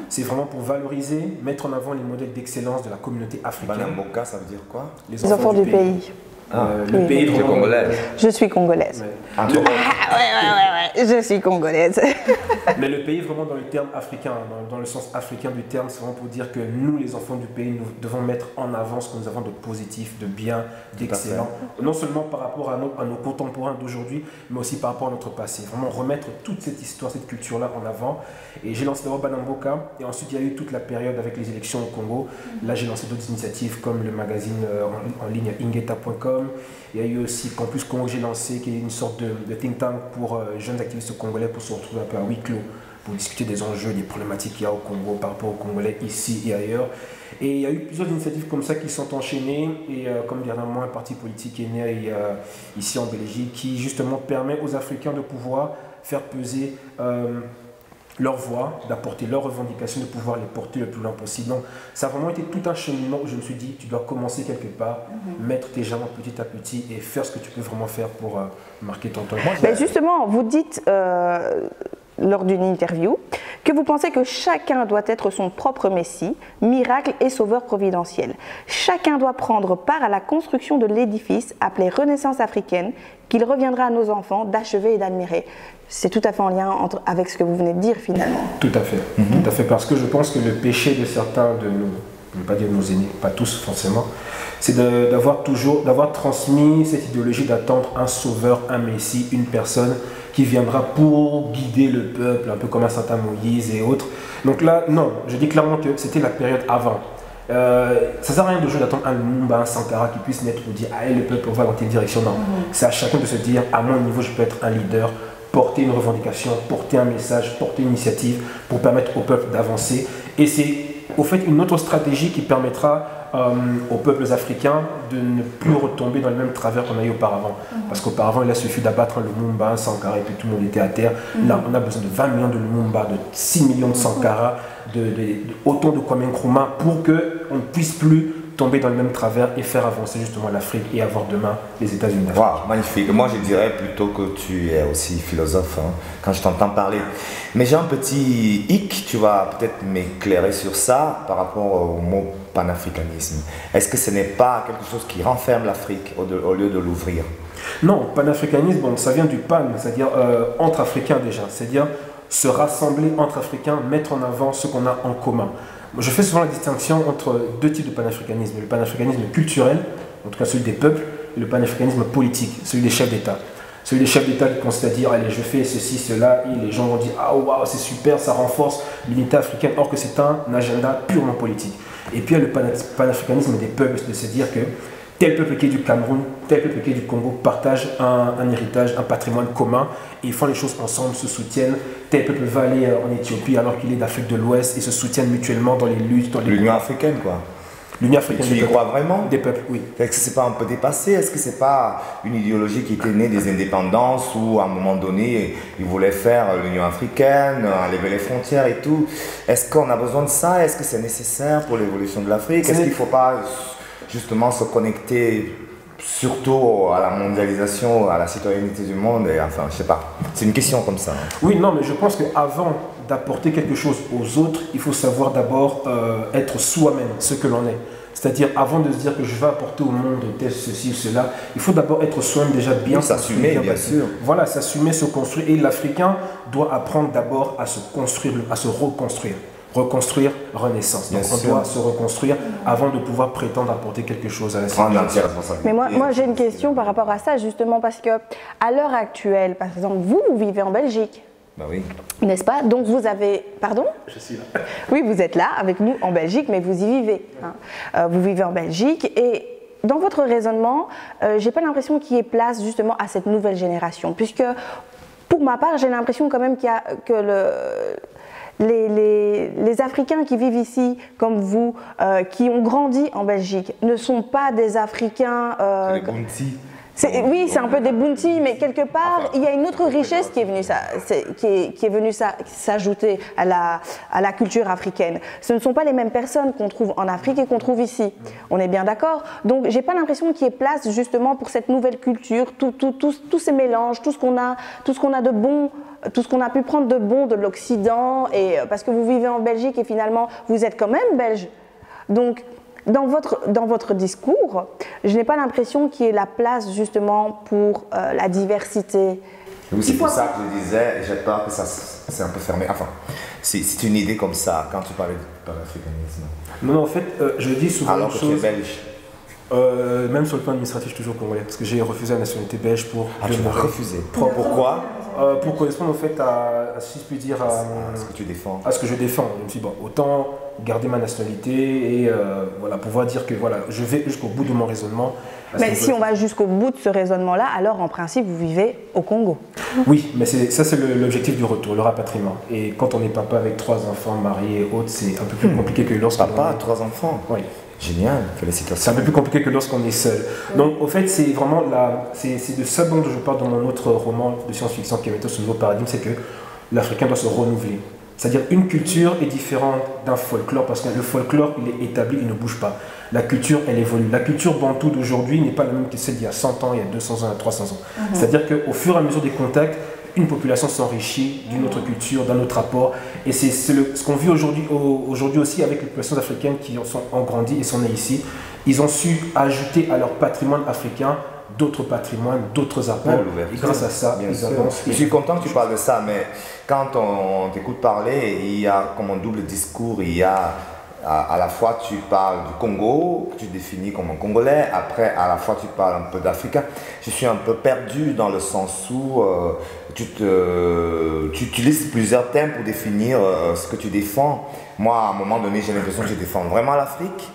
C'est vraiment pour valoriser, mettre en avant les modèles d'excellence de la communauté africaine. Banamboka, ça veut dire quoi? Les enfants du pays. Le pays de congolaise. Je suis congolaise. Ouais. Je suis congolaise. Mais le pays vraiment dans le terme africain, dans le sens africain du terme, c'est vraiment pour dire que nous, les enfants du pays, nous devons mettre en avant ce que nous avons de positif, de bien, d'excellent. Non seulement par rapport à nos contemporains d'aujourd'hui, mais aussi par rapport à notre passé. Vraiment remettre toute cette histoire, cette culture-là en avant. Et j'ai lancé d'abord Banamboka, et ensuite il y a eu toute la période avec les élections au Congo. Là, j'ai lancé d'autres initiatives comme le magazine en ligne ingeta.com. Il y a eu aussi Campus Congo que j'ai lancé, qui est une sorte de think tank pour jeunes activistes congolais pour se retrouver un peu à huis clos, pour discuter des enjeux, des problématiques qu'il y a au Congo par rapport aux Congolais ici et ailleurs. Et il y a eu plusieurs initiatives comme ça qui sont enchaînées, et comme dernièrement un parti politique est né ici en Belgique qui justement permet aux Africains de pouvoir faire peser leur voix, d'apporter leurs revendications, de pouvoir les porter le plus loin possible. Donc ça a vraiment été tout un cheminement où je me suis dit, tu dois commencer quelque part, mettre tes jalons petit à petit et faire ce que tu peux vraiment faire pour marquer ton temps. Mais justement, vous dites lors d'une interview que vous pensez que chacun doit être son propre messie, miracle et sauveur providentiel. Chacun doit prendre part à la construction de l'édifice appelé Renaissance africaine qu'il reviendra à nos enfants d'achever et d'admirer. C'est tout à fait en lien avec ce que vous venez de dire finalement. Tout à fait, tout à fait, parce que je pense que le péché de certains de nous, je ne vais pas dire nos aînés, pas tous forcément, c'est d'avoir transmis cette idéologie d'attendre un sauveur, un messie, une personne qui viendra pour guider le peuple, un peu comme un certain Moïse et autres. Donc là, non, je dis clairement que c'était la période avant. Ça ne sert à rien de jouer d'attendre un Lumumba, un Sankara qui puisse naître pour dire « Allez, le peuple, on va dans telle direction ». Non, c'est à chacun de se dire « À mon niveau, je peux être un leader ». Porter une revendication, porter un message, porter une initiative pour permettre au peuple d'avancer. Et c'est au fait une autre stratégie qui permettra aux peuples africains de ne plus retomber dans le même travers qu'on a eu auparavant. Parce qu'auparavant, il a suffi d'abattre un Lumumba, un Sankara et puis tout le monde était à terre. Là, on a besoin de 20 millions de Lumumba, de 6 millions de Sankara, autant de Kwame Nkrumah pour que on ne puisse plus tomber dans le même travers et faire avancer justement l'Afrique et avoir demain les États-Unis d'Afrique. Wow, magnifique. Moi, je dirais plutôt que tu es aussi philosophe hein, quand je t'entends parler. Mais j'ai un petit hic, tu vas peut-être m'éclairer sur ça par rapport au mot panafricanisme. Est-ce que ce n'est pas quelque chose qui renferme l'Afrique au lieu de l'ouvrir? Non, panafricanisme, bon, ça vient du pan, c'est-à-dire entre Africains déjà, c'est-à-dire se rassembler entre Africains, mettre en avant ce qu'on a en commun. Je fais souvent la distinction entre deux types de panafricanisme. Le panafricanisme culturel, en tout cas celui des peuples, et le panafricanisme politique, celui des chefs d'État. Celui des chefs d'État qui consiste à dire, allez, je fais ceci, cela, et les gens vont dire, ah waouh, c'est super, ça renforce l'unité africaine, or que c'est un agenda purement politique. Et puis il y a le panafricanisme des peuples, de se dire que tel peuple qui est du Cameroun, tel peuple qui est du Congo partagent un héritage, un patrimoine commun, et ils font les choses ensemble, se soutiennent. Tel peuple va aller en Éthiopie alors qu'il est d'Afrique de l'Ouest et se soutiennent mutuellement dans les luttes. L'Union africaine, quoi. L'Union africaine. Tu y crois vraiment? Des peuples, oui. Est-ce que c'est pas un peu dépassé? Est-ce que c'est pas une idéologie qui était née des indépendances où à un moment donné ils voulaient faire l'Union africaine, enlever les frontières et tout? Est-ce qu'on a besoin de ça? Est-ce que c'est nécessaire pour l'évolution de l'Afrique? Est-ce qu'il ne faut pas justement se connecter surtout à la mondialisation, à la citoyenneté du monde, et enfin, je sais pas. C'est une question comme ça. Hein. Oui, non, mais je pense qu'avant d'apporter quelque chose aux autres, il faut savoir d'abord être soi-même, ce que l'on est. C'est-à-dire, avant de se dire que je vais apporter au monde tel, ceci ou cela, il faut d'abord être soi-même déjà bien. S'assumer, bien sûr. Voilà, s'assumer, se construire. Et l'Africain doit apprendre d'abord à se construire, à se reconstruire. Reconstruire, renaissance. Donc on doit se reconstruire avant de pouvoir prétendre apporter quelque chose à la société. Mais moi j'ai une question par rapport à ça, justement, parce que à l'heure actuelle, par exemple, vous vivez en Belgique. Bah oui. N'est-ce pas? Donc vous avez... Pardon? Je suis là. Oui, vous êtes là avec nous en Belgique, mais vous y vivez. Hein. Vous vivez en Belgique et dans votre raisonnement, j'ai pas l'impression qu'il y ait place justement à cette nouvelle génération, puisque pour ma part, j'ai l'impression quand même qu'il y a que les Africains qui vivent ici, comme vous, qui ont grandi en Belgique, ne sont pas des Africains... oui, c'est un peu des bounty, mais quelque part, il y a une autre richesse qui est venue s'ajouter à la culture africaine. Ce ne sont pas les mêmes personnes qu'on trouve en Afrique et qu'on trouve ici. On est bien d'accord? Donc, j'ai pas l'impression qu'il y ait place justement pour cette nouvelle culture, tous ces mélanges, tout ce qu'on a de bon, tout ce qu'on a pu prendre de bon de l'Occident, et parce que vous vivez en Belgique et finalement, vous êtes quand même belge. Donc, dans votre discours, je n'ai pas l'impression qu'il y ait la place justement pour la diversité. Oui, c'est pour ça que je disais, j'ai peur que ça c'est un peu fermé. Enfin, c'est une idée comme ça quand tu parlais de panafricanisme. Non, en fait, je dis souvent alors une que chose, tu es belge. Même sur le plan administratif, je suis toujours congolais, parce que j'ai refusé la nationalité belge pour... tu l'as refusé. Pourquoi? Pour correspondre en fait à, si je puis dire, à ce que tu défends. À ce que je défends. Je me suis dit, bon, autant garder ma nationalité et voilà, pouvoir dire que voilà, je vais jusqu'au bout de mon raisonnement. Mais si on va jusqu'au bout de ce raisonnement-là, alors en principe, vous vivez au Congo. Oui, mais ça c'est l'objectif du retour, le rapatriement. Et quand on est papa avec 3 enfants mariés et autres, c'est un peu plus compliqué que lorsqu'on... Papa, 3 enfants? Oui. Génial, félicitations. C'est un peu plus compliqué que lorsqu'on est seul. Donc, au fait, c'est vraiment c'est de ça dont je parle dans mon autre roman de science-fiction qui est Méthode sur le nouveau paradigme, c'est que l'Africain doit se renouveler. C'est-à-dire une culture est différente d'un folklore parce que le folklore, il est établi, il ne bouge pas. La culture, elle évolue. La culture bantoue d'aujourd'hui n'est pas la même que celle d'il y a 100 ans, il y a 200 ans, il y a 300 ans. C'est-à-dire qu'au fur et à mesure des contacts, une population s'enrichit d'une autre culture, d'un autre rapport. Et c'est ce qu'on vit aujourd'hui aussi avec les populations africaines qui ont grandi et sont nées ici. Ils ont su ajouter à leur patrimoine africain d'autres patrimoines, d'autres apports. Et grâce à ça, ils avancent. Je suis content que tu parles de ça, mais quand on t'écoute parler, il y a comme un double discours. Il y a à la fois tu parles du Congo, tu définis comme un Congolais, après à la fois tu parles un peu d'Africain. Je suis un peu perdu dans le sens où tu utilises plusieurs thèmes pour définir ce que tu défends. Moi, à un moment donné, j'ai l'impression que je défends vraiment l'Afrique.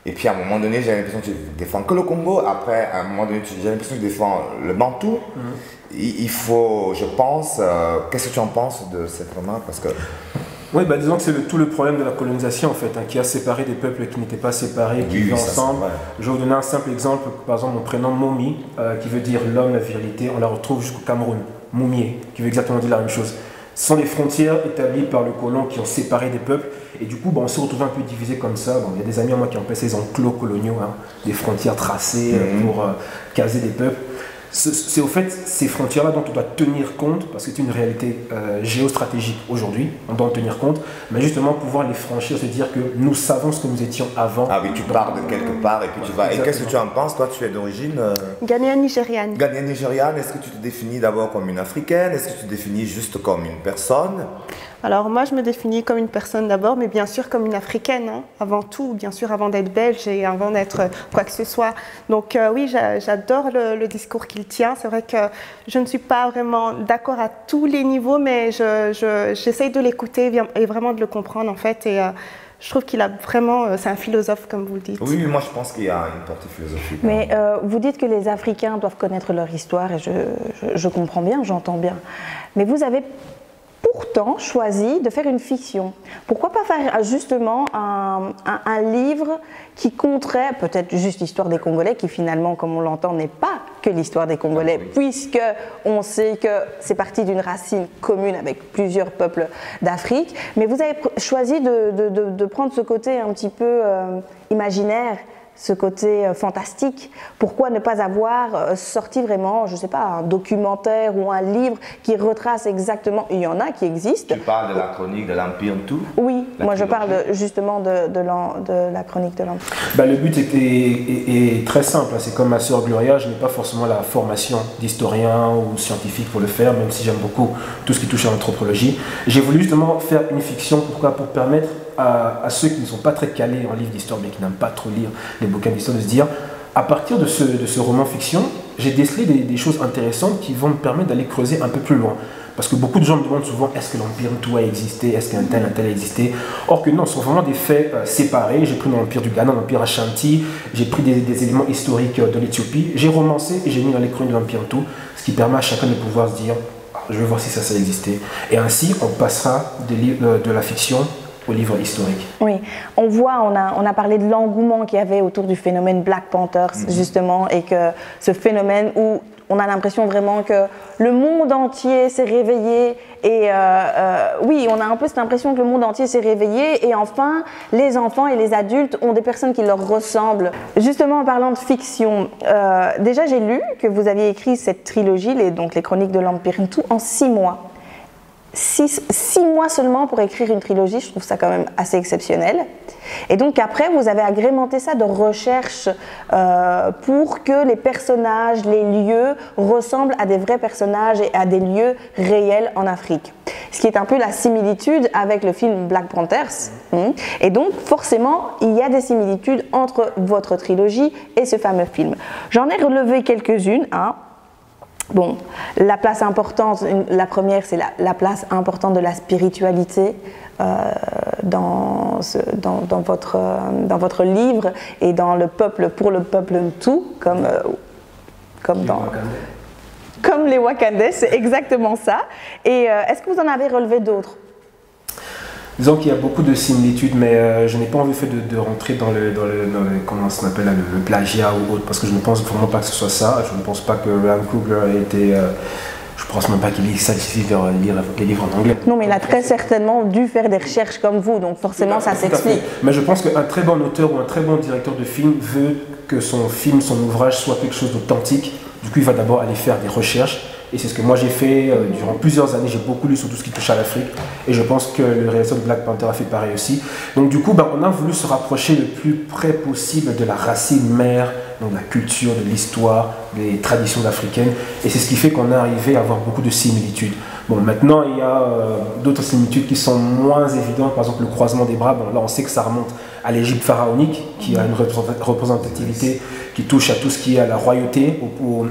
Et puis à un moment donné, j'ai l'impression que je défends que le Congo. Après, à un moment donné, j'ai l'impression que je défends le Bantou. Il faut, je pense, qu'est-ce que tu en penses de cette remarque? Parce que... Oui, bah disons que c'est tout le problème de la colonisation en fait, qui a séparé des peuples qui n'étaient pas séparés, qui vivent ensemble. Je vais vous donner un simple exemple, par exemple mon prénom Momi, qui veut dire l'homme, la virilité, on la retrouve jusqu'au Cameroun. Moumié, qui veut exactement dire la même chose. Ce sont des frontières établies par le colon qui ont séparé des peuples. Et du coup, on s'est retrouvé un peu divisé comme ça. Bon, il y a des amis à moi qui ont appelé ces enclos coloniaux, hein, des frontières tracées pour caser des peuples. C'est au fait ces frontières-là dont on doit tenir compte, parce que c'est une réalité géostratégique aujourd'hui, on doit en tenir compte, mais justement pouvoir les franchir, se dire que nous savons ce que nous étions avant. Ah oui, tu pars de quelque part et puis tu vas. Et qu'est-ce que tu en penses? Toi, tu es d'origine Ghanéenne nigériane. Ghanéenne nigériane, est-ce que tu te définis d'abord comme une africaine? Est-ce que tu te définis juste comme une personne? Alors moi, je me définis comme une personne d'abord, mais bien sûr comme une africaine, hein, avant tout, bien sûr avant d'être belge et avant d'être quoi que ce soit. Donc oui, j'adore le discours qu'il tient. C'est vrai que je ne suis pas vraiment d'accord à tous les niveaux, mais j'essaye de l'écouter et vraiment de le comprendre en fait. Et je trouve qu'il a vraiment, c'est un philosophe comme vous le dites. Oui, moi je pense qu'il y a une portée philosophique. Mais vous dites que les Africains doivent connaître leur histoire et je comprends bien, j'entends bien. Mais vous avez pourtant choisi de faire une fiction. Pourquoi pas faire justement un livre qui compterait peut-être juste l'histoire des Congolais, qui finalement, comme on l'entend, n'est pas que l'histoire des Congolais, puisque on sait que c'est parti d'une racine commune avec plusieurs peuples d'Afrique. Mais vous avez choisi de prendre ce côté un petit peu imaginaire, ce côté fantastique. Pourquoi ne pas avoir sorti vraiment, je ne sais pas, un documentaire ou un livre qui retrace exactement, il y en a qui existent. Tu parles de la chronique de l'Empire tout? Oui, moi je parle justement de la chronique de l'Empire. Le but est très simple, c'est comme ma sœur Gloria, je n'ai pas forcément la formation d'historien ou scientifique pour le faire, même si j'aime beaucoup tout ce qui touche à l'anthropologie. J'ai voulu justement faire une fiction, pourquoi? Pour permettre à ceux qui ne sont pas très calés en livres d'histoire, mais qui n'aiment pas trop lire les bouquins d'histoire, de se dire, à partir de ce roman fiction, j'ai décelé des choses intéressantes qui vont me permettre d'aller creuser un peu plus loin. Parce que beaucoup de gens me demandent souvent, est-ce que l'Empire tout a existé? Est-ce qu'un tel a existé? Or que non, ce sont vraiment des faits séparés. J'ai pris dans l'Empire du Ghana, l'Empire Ashanti, j'ai pris des éléments historiques de l'Éthiopie, j'ai romancé et j'ai mis dans les chroniques de l'Empire tout, ce qui permet à chacun de pouvoir se dire, je vais voir si ça existait. Et ainsi, on passera de la fiction au livre historique. Oui, on voit, on a parlé de l'engouement qu'il y avait autour du phénomène Black Panthers, justement, et que ce phénomène où on a l'impression vraiment que le monde entier s'est réveillé et oui, on a un peu cette impression que le monde entier s'est réveillé et enfin, les enfants et les adultes ont des personnes qui leur ressemblent. Justement, en parlant de fiction, déjà j'ai lu que vous aviez écrit cette trilogie, donc les Chroniques de l'Empire tout, en 6 mois. 6 mois seulement pour écrire une trilogie, je trouve ça quand même assez exceptionnel. Et donc après, vous avez agrémenté ça de recherches pour que les personnages, les lieux ressemblent à des vrais personnages et à des lieux réels en Afrique. Ce qui est un peu la similitude avec le film Black Panthers. Et donc forcément, il y a des similitudes entre votre trilogie et ce fameux film. J'en ai relevé quelques-unes. Bon, la place importante, la première, c'est la place importante de la spiritualité dans votre livre et dans le peuple, pour le peuple tout, comme les Wakandais, c'est exactement ça. Et est-ce que vous en avez relevé d'autres? Disons qu'il y a beaucoup de similitudes, mais je n'ai pas envie de rentrer dans le comment ça s'appelle, le plagiat ou autre, parce que je ne pense vraiment pas que ce soit ça. Je ne pense pas que Ryan Coogler ait été... je ne pense même pas qu'il suffit de lire les livres en anglais. Non, mais il a très certainement dû faire des recherches comme vous, donc forcément ça s'explique. Mais je pense qu'un très bon auteur ou un très bon directeur de film veut que son film, son ouvrage soit quelque chose d'authentique. Du coup, il va d'abord aller faire des recherches. Et c'est ce que moi j'ai fait durant plusieurs années. J'ai beaucoup lu sur tout ce qui touche à l'Afrique. Et je pense que le réalisateur de Black Panther a fait pareil aussi. Donc du coup, on a voulu se rapprocher le plus près possible de la racine mère, donc de la culture, de l'histoire, des traditions africaines. Et c'est ce qui fait qu'on est arrivé à avoir beaucoup de similitudes. Bon, maintenant, il y a d'autres similitudes qui sont moins évidentes. Par exemple, le croisement des bras. Bon, là, on sait que ça remonte à l'Égypte pharaonique, qui a une représentativité qui touche à tout ce qui est à la royauté,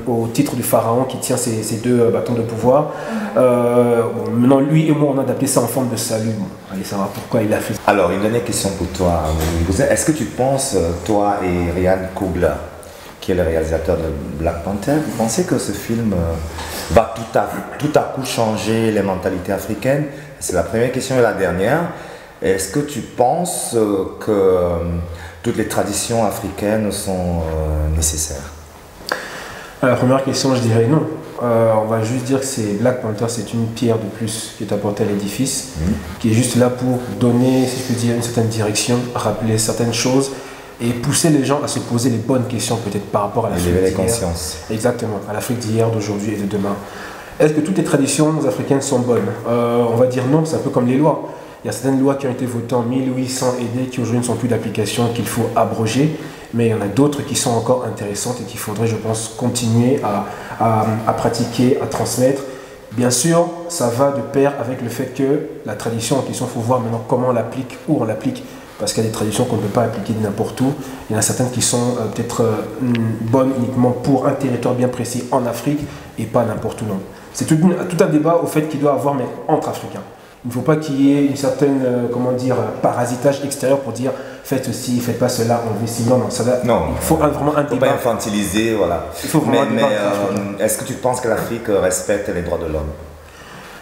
au titre du pharaon qui tient ses 2 bâtons de pouvoir. Bon, maintenant, lui et moi, on a adapté ça en forme de salut. Bon, allez savoir pourquoi il a fait ça. Alors, une dernière question pour toi. Est-ce que tu penses, toi et Ryan Coogler, qui est le réalisateur de Black Panther, vous pensez que ce film va tout à coup changer les mentalités africaines? C'est la première question et la dernière. Est-ce que tu penses que toutes les traditions africaines sont nécessaires? À la première question, je dirais non. On va juste dire que Black Panther, c'est une pierre de plus qui est apportée à l'édifice, qui est juste là pour donner, si je peux dire, une certaine direction, rappeler certaines choses et pousser les gens à se poser les bonnes questions peut-être par rapport à l'Afrique d'hier. Élever les consciences. Exactement, à l'Afrique d'hier, d'aujourd'hui et de demain. Est-ce que toutes les traditions africaines sont bonnes? On va dire non, c'est un peu comme les lois. Il y a certaines lois qui ont été votées en 1800 et des qui aujourd'hui ne sont plus d'application, qu'il faut abroger. Mais il y en a d'autres qui sont encore intéressantes et qu'il faudrait, je pense, continuer à pratiquer, à transmettre. Bien sûr, ça va de pair avec le fait que la tradition en question, il faut voir maintenant comment on l'applique, où on l'applique. Parce qu'il y a des traditions qu'on ne peut pas appliquer n'importe où. Il y en a certaines qui sont peut-être bonnes uniquement pour un territoire bien précis en Afrique et pas n'importe où non. C'est tout un débat au fait qu'il doit y avoir, mais entre Africains. Il ne faut pas qu'il y ait une certaine, parasitage extérieur pour dire faites ceci, faites pas cela, enlevez ci. Non, il faut vraiment un débat. Il ne faut pas infantiliser, voilà. Il faut vraiment est-ce que tu penses que l'Afrique respecte les droits de l'homme?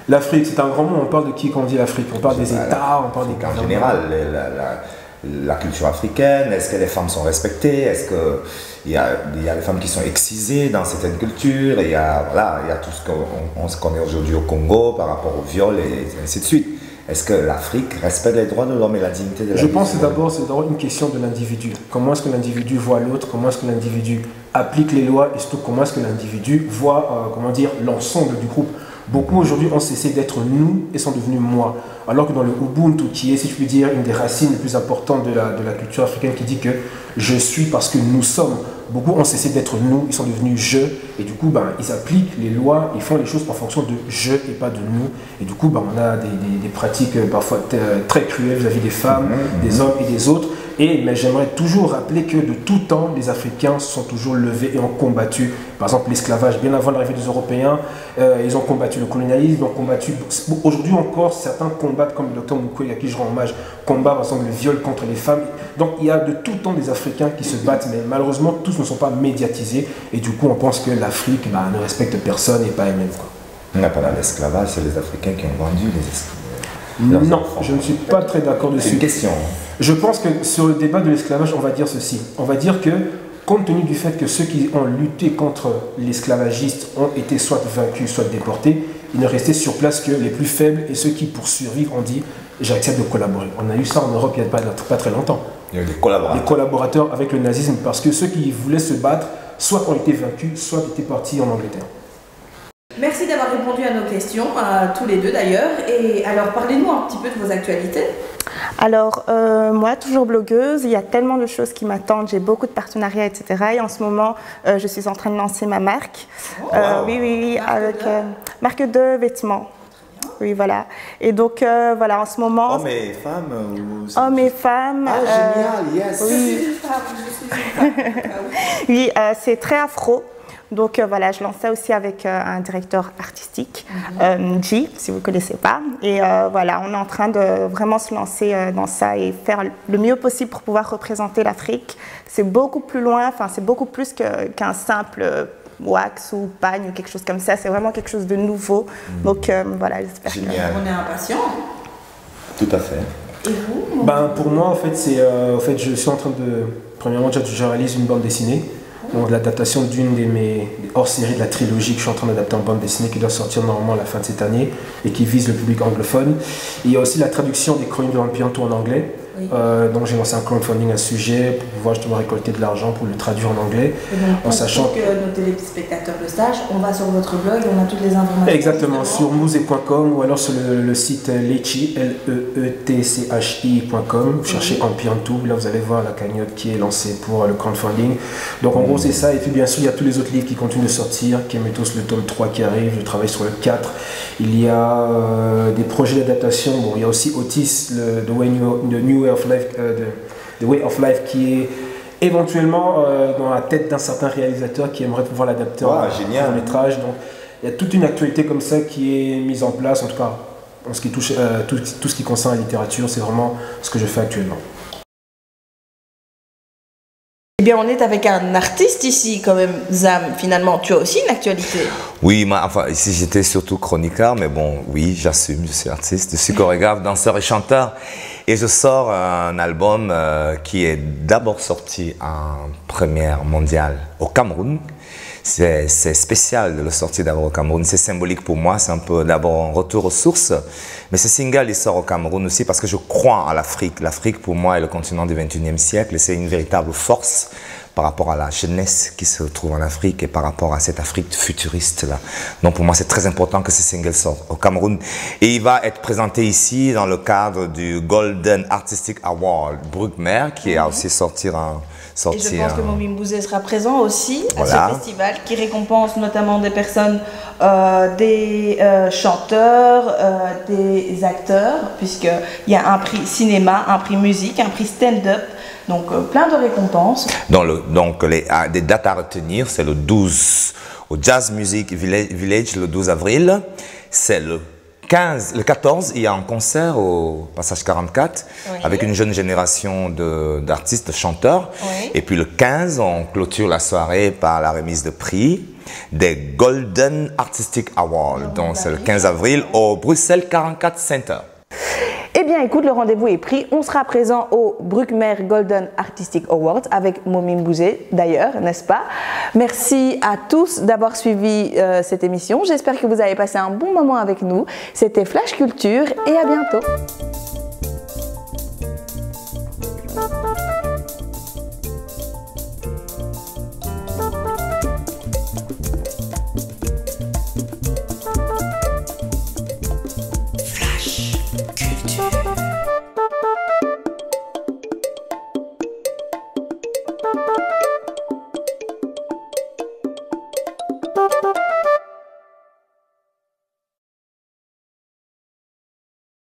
L'Afrique, c'est un grand mot. On parle de qui quand on dit l'Afrique? On parle des États, on parle des... En général, la culture africaine, est-ce que les femmes sont respectées? Est-ce qu'il y a des femmes qui sont excisées dans certaines cultures? Il y a tout ce qu'on connaît aujourd'hui au Congo par rapport au viol et ainsi de suite. Est-ce que l'Afrique respecte les droits de l'homme et la dignité de la vie? Je pense que d'abord, c'est d'abord une question de l'individu. Comment est-ce que l'individu voit l'autre? Comment est-ce que l'individu applique les lois? Et surtout, comment est-ce que l'individu voit l'ensemble du groupe? Beaucoup aujourd'hui ont cessé d'être nous et sont devenus moi. Alors que dans le Ubuntu, qui est, si je puis dire, une des racines les plus importantes de la culture africaine, qui dit que je suis parce que nous sommes, beaucoup ont cessé d'être nous, ils sont devenus je. Et du coup, ils appliquent les lois, ils font les choses en fonction de je et pas de nous. Et du coup, on a des pratiques parfois très cruelles vis-à-vis des femmes, des hommes et des autres. Mais j'aimerais toujours rappeler que de tout temps, les Africains se sont toujours levés et ont combattu. Par exemple, l'esclavage, bien avant l'arrivée des Européens, ils ont combattu le colonialisme, ils ont combattu... Aujourd'hui encore, certains combattent, comme le docteur Mukwege, à qui je rends hommage, combattent par exemple le viol contre les femmes. Donc il y a de tout temps des Africains qui se battent, mais malheureusement, tous ne sont pas médiatisés. Et du coup, on pense que l'Afrique ne respecte personne et pas elle-même. On n'a pas l'esclavage, c'est les Africains qui ont vendu les esclaves. Non, je ne suis pas très d'accord dessus. C'est une question. Je pense que sur le débat de l'esclavage, on va dire ceci. On va dire que, compte tenu du fait que ceux qui ont lutté contre l'esclavagistes ont été soit vaincus, soit déportés, il ne restait sur place que les plus faibles et ceux qui, pour survivre, ont dit « j'accepte de collaborer ». On a eu ça en Europe il n'y a pas très longtemps. Il y a eu des collaborateurs. Des collaborateurs avec le nazisme, parce que ceux qui voulaient se battre, soit ont été vaincus, soit étaient partis en Angleterre. Merci d'avoir répondu à nos questions, à tous les deux d'ailleurs. Et alors, parlez-nous un petit peu de vos actualités. Alors, moi, toujours blogueuse, il y a tellement de choses qui m'attendent, j'ai beaucoup de partenariats, etc. Et en ce moment, je suis en train de lancer ma marque. Oui, avec marque de vêtements. Oui, voilà. Et donc, voilà, en ce moment... Hommes et femmes Hommes et femmes. Ah, génial, yes. Oui, oui, c'est très afro. Donc voilà, je lance ça aussi avec un directeur artistique, G, si vous ne connaissez pas. Et voilà, on est en train de vraiment se lancer dans ça et faire le mieux possible pour pouvoir représenter l'Afrique. C'est beaucoup plus loin, enfin c'est beaucoup plus qu'un simple wax ou pagne ou quelque chose comme ça. C'est vraiment quelque chose de nouveau. Donc voilà, j'espère que... On est impatients. Tout à fait. Et vous? Pour moi, en fait, je suis en train de... Premièrement, je réalise une bande dessinée. Donc, l'adaptation d'une de mes hors-séries de la trilogie que je suis en train d'adapter en bande dessinée qui doit sortir normalement à la fin de cette année et qui vise le public anglophone. Et il y a aussi la traduction des Chroniques de l'Empire en anglais. Oui. Donc j'ai lancé un crowdfunding à ce sujet pour pouvoir justement récolter de l'argent pour le traduire en anglais. Donc, en sachant que nos téléspectateurs le sachent, on va sur votre blog, on a toutes les informations. Exactement, sur mouse.com ou alors sur le site Leetchi, Leetchi.com. Vous cherchez Empire Tout, là vous allez voir la cagnotte qui est lancée pour le crowdfunding. Donc en gros c'est ça, et puis bien sûr il y a tous les autres livres qui continuent de sortir, Kemetos le tome 3 qui arrive, je travaille sur le 4. Il y a des projets d'adaptation, bon, il y a aussi Otis, The Way of Life qui est éventuellement dans la tête d'un certain réalisateur qui aimerait pouvoir l'adapter en métrage. Donc il y a toute une actualité comme ça qui est mise en place, en tout cas en ce qui touche tout ce qui concerne la littérature, c'est vraiment ce que je fais actuellement. Eh bien, on est avec un artiste ici, quand même, Zam. Finalement, tu as aussi une actualité. Oui, enfin, ici j'étais surtout chroniqueur, mais bon, oui, j'assume, je suis artiste, je suis chorégraphe, danseur et chanteur. Et je sors un album qui est d'abord sorti en première mondiale au Cameroun. c'est spécial de le sortir d'abord au Cameroun. C'est symbolique pour moi, c'est un peu d'abord un retour aux sources. Mais ce single, il sort au Cameroun aussi parce que je crois à l'Afrique. L'Afrique, pour moi, est le continent du XXIe siècle et c'est une véritable force par rapport à la jeunesse qui se trouve en Afrique et par rapport à cette Afrique futuriste-là. Donc pour moi, c'est très important que ce single sorte au Cameroun. Et il va être présenté ici dans le cadre du Golden Artistic Award Bruckmer, qui a aussi sorti et je pense que Momy Mbouzé sera présent aussi à ce festival qui récompense notamment des personnes, des chanteurs, des acteurs, puisqu'il y a un prix cinéma, un prix musique, un prix stand-up, donc plein de récompenses. Donc des dates à retenir, c'est le 12 au Jazz Music Village, le 12 avril, c'est le 14, il y a un concert au Passage 44 avec une jeune génération d'artistes, de chanteurs. Et puis le 15, on clôture la soirée par la remise de prix des Golden Artistic Awards. Donc c'est le 15 avril au Bruxelles 44 Center. Eh bien, écoute, le rendez-vous est pris. On sera présent au Bruckmer Golden Artistic Awards avec Momy Mbouzé, d'ailleurs, n'est-ce pas? Merci à tous d'avoir suivi cette émission. J'espère que vous avez passé un bon moment avec nous. C'était Flash Culture et à bientôt.